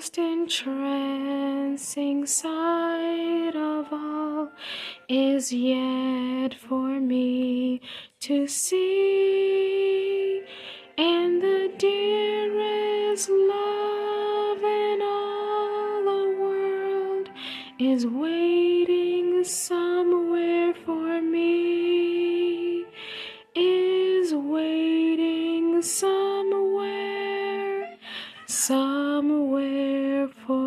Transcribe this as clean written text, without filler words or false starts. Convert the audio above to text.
most entrancing sight of all is yet for me to see, and the dearest love in all the world is waiting somewhere for me, is waiting somewhere for